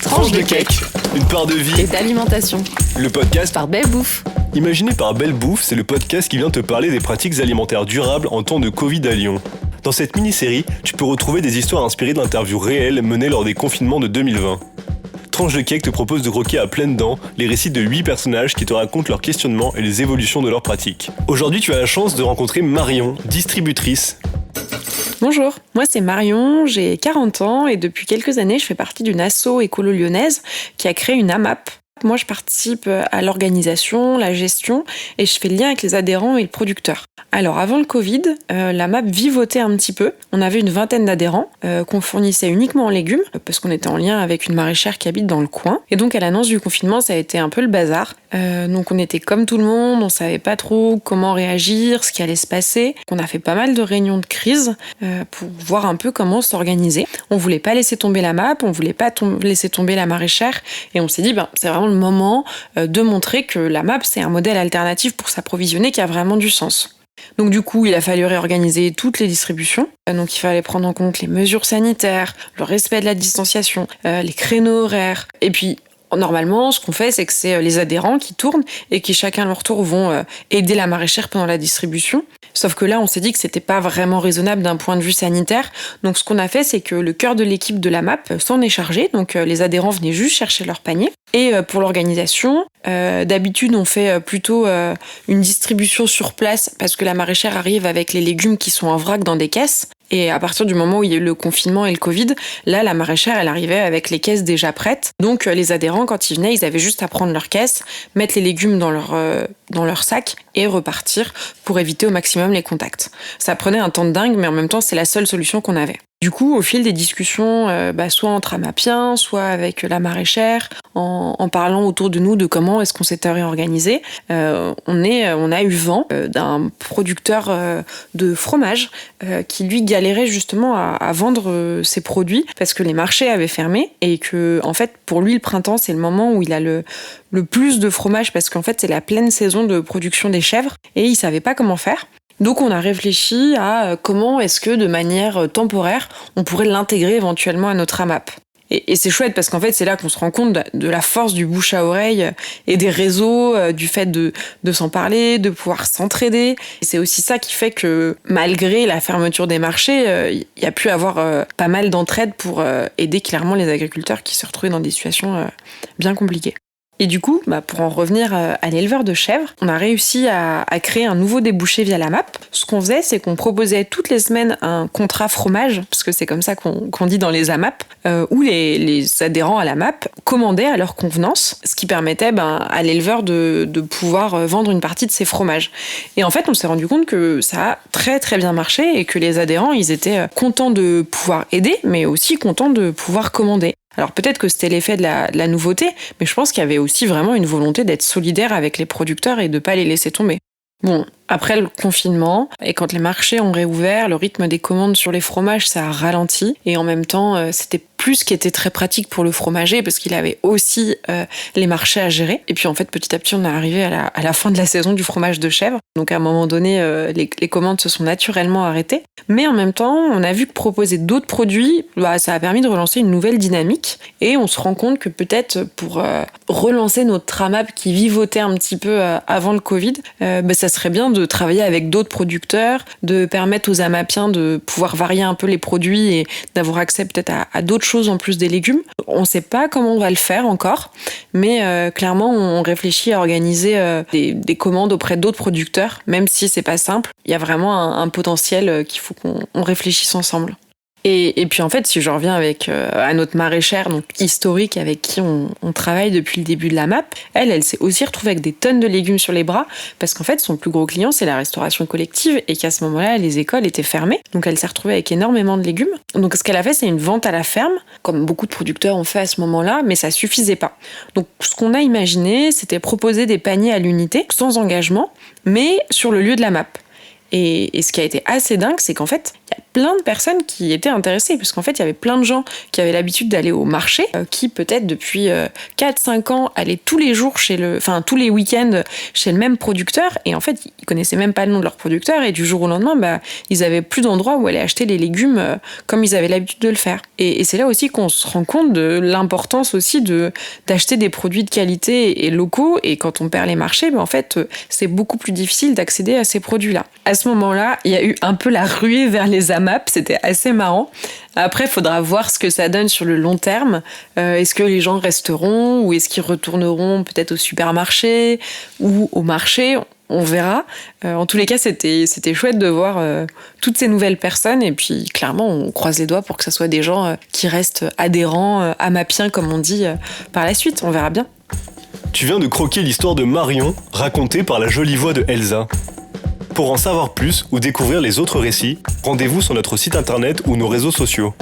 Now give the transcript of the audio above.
Tranche de cake, une part de vie et d'alimentation. Le podcast Par Belle Bouffe. Imaginé par Belle Bouffe, c'est le podcast qui vient te parler des pratiques alimentaires durables en temps de Covid à Lyon. Dans cette mini-série, tu peux retrouver des histoires inspirées d'interviews réelles menées lors des confinements de 2020. Tranche de cake te propose de croquer à pleines dents les récits de 8 personnages qui te racontent leurs questionnements et les évolutions de leurs pratiques. Aujourd'hui, tu as la chance de rencontrer Marion, distributrice. Bonjour, moi c'est Marion, j'ai 40 ans et depuis quelques années je fais partie d'une asso écolo-lyonnaise qui a créé une AMAP. Moi je participe à l'organisation, la gestion et je fais le lien avec les adhérents et le producteur. Alors avant le Covid, l'AMAP vivotait un petit peu. On avait une vingtaine d'adhérents qu'on fournissait uniquement en légumes parce qu'on était en lien avec une maraîchère qui habite dans le coin. Et donc à l'annonce du confinement, ça a été un peu le bazar. Donc on était comme tout le monde, on savait pas trop comment réagir, ce qui allait se passer. On a fait pas mal de réunions de crise pour voir un peu comment s'organiser. On voulait pas laisser tomber l'AMAP, on voulait pas laisser tomber la maraîchère et on s'est dit c'est vraiment le moment de montrer que l'AMAP c'est un modèle alternatif pour s'approvisionner qui a vraiment du sens. Donc du coup, il a fallu réorganiser toutes les distributions. Donc il fallait prendre en compte les mesures sanitaires, le respect de la distanciation, les créneaux horaires. Et puis, normalement, ce qu'on fait, c'est que c'est les adhérents qui tournent et qui chacun à leur tour vont aider la maraîchère pendant la distribution. Sauf que là, on s'est dit que c'était pas vraiment raisonnable d'un point de vue sanitaire. Donc ce qu'on a fait, c'est que le cœur de l'équipe de la MAP s'en est chargé. Donc les adhérents venaient juste chercher leur panier. Et pour l'organisation, d'habitude, on fait plutôt une distribution sur place parce que la maraîchère arrive avec les légumes qui sont en vrac dans des caisses. Et à partir du moment où il y a eu le confinement et le Covid, là, la maraîchère, elle arrivait avec les caisses déjà prêtes. Donc, les adhérents, quand ils venaient, ils avaient juste à prendre leur caisse, mettre les légumes dans leur sac et repartir pour éviter au maximum les contacts. Ça prenait un temps de dingue, mais en même temps, c'est la seule solution qu'on avait. Du coup, au fil des discussions, soit entre amapiens, soit avec la maraîchère, en parlant autour de nous de comment est-ce qu'on s'était réorganisé, on a eu vent d'un producteur de fromage qui lui galérait justement à vendre ses produits parce que les marchés avaient fermé et que en fait pour lui le printemps c'est le moment où il a le plus de fromage parce qu'en fait c'est la pleine saison de production des chèvres et il savait pas comment faire. Donc on a réfléchi à comment est-ce que de manière temporaire, on pourrait l'intégrer éventuellement à notre AMAP. Et c'est chouette parce qu'en fait c'est là qu'on se rend compte de la force du bouche à oreille et des réseaux, du fait de s'en parler, de pouvoir s'entraider. Et c'est aussi ça qui fait que malgré la fermeture des marchés, il y a pu avoir pas mal d'entraide pour aider clairement les agriculteurs qui se retrouvaient dans des situations bien compliquées. Et du coup, pour en revenir à l'éleveur de chèvres, on a réussi à créer un nouveau débouché via la MAP. Ce qu'on faisait, c'est qu'on proposait toutes les semaines un contrat fromage, parce que c'est comme ça qu'on dit dans les AMAP, où les adhérents à la MAP commandaient à leur convenance, ce qui permettait à l'éleveur de pouvoir vendre une partie de ses fromages. Et en fait, on s'est rendu compte que ça a très très bien marché et que les adhérents, ils étaient contents de pouvoir aider, mais aussi contents de pouvoir commander. Alors peut-être que c'était l'effet de la nouveauté, mais je pense qu'il y avait aussi vraiment une volonté d'être solidaire avec les producteurs et de pas les laisser tomber. Bon, après le confinement, et quand les marchés ont réouvert, le rythme des commandes sur les fromages, ça a ralenti. Et en même temps, c'était plus ce qui était très pratique pour le fromager, parce qu'il avait aussi les marchés à gérer. Et puis en fait, petit à petit, on est arrivé à la fin de la saison du fromage de chèvre. Donc à un moment donné, les commandes se sont naturellement arrêtées. Mais en même temps, on a vu que proposer d'autres produits, ça a permis de relancer une nouvelle dynamique. Et on se rend compte que peut-être pour relancer notre AMAP qui vivotait un petit peu avant le Covid, ça serait bien de travailler avec d'autres producteurs, de permettre aux amapiens de pouvoir varier un peu les produits et d'avoir accès peut-être à d'autres choses en plus des légumes. On ne sait pas comment on va le faire encore, mais clairement on réfléchit à organiser des commandes auprès d'autres producteurs, même si c'est pas simple. Il y a vraiment un potentiel qu'il faut qu'on réfléchisse ensemble. Et puis en fait, si je reviens à notre maraîchère donc historique avec qui on travaille depuis le début de la MAP, elle s'est aussi retrouvée avec des tonnes de légumes sur les bras parce qu'en fait, son plus gros client, c'est la restauration collective et qu'à ce moment-là, les écoles étaient fermées. Donc elle s'est retrouvée avec énormément de légumes. Donc ce qu'elle a fait, c'est une vente à la ferme, comme beaucoup de producteurs ont fait à ce moment-là, mais ça suffisait pas. Donc ce qu'on a imaginé, c'était proposer des paniers à l'unité, sans engagement, mais sur le lieu de la MAP. Et ce qui a été assez dingue, c'est qu'en fait, il y plein de personnes qui étaient intéressées, parce qu'en fait, il y avait plein de gens qui avaient l'habitude d'aller au marché, qui peut-être depuis 4-5 ans allaient tous les jours tous les week-ends chez le même producteur, et en fait, ils connaissaient même pas le nom de leur producteur, et du jour au lendemain, ils avaient plus d'endroits où aller acheter les légumes comme ils avaient l'habitude de le faire. Et c'est là aussi qu'on se rend compte de l'importance aussi d'acheter des produits de qualité et locaux, et quand on perd les marchés, en fait, c'est beaucoup plus difficile d'accéder à ces produits-là. À ce moment-là, il y a eu un peu la ruée vers les AMAP, c'était assez marrant. Après, il faudra voir ce que ça donne sur le long terme. Est-ce que les gens resteront ou est-ce qu'ils retourneront peut-être au supermarché ou au marché ? On verra. En tous les cas, c'était chouette de voir toutes ces nouvelles personnes. Et puis, clairement, on croise les doigts pour que ce soit des gens qui restent adhérents, amapiens, comme on dit, par la suite. On verra bien. Tu viens de croquer l'histoire de Marion, racontée par la jolie voix de Elsa. Pour en savoir plus ou découvrir les autres récits, rendez-vous sur notre site internet ou nos réseaux sociaux.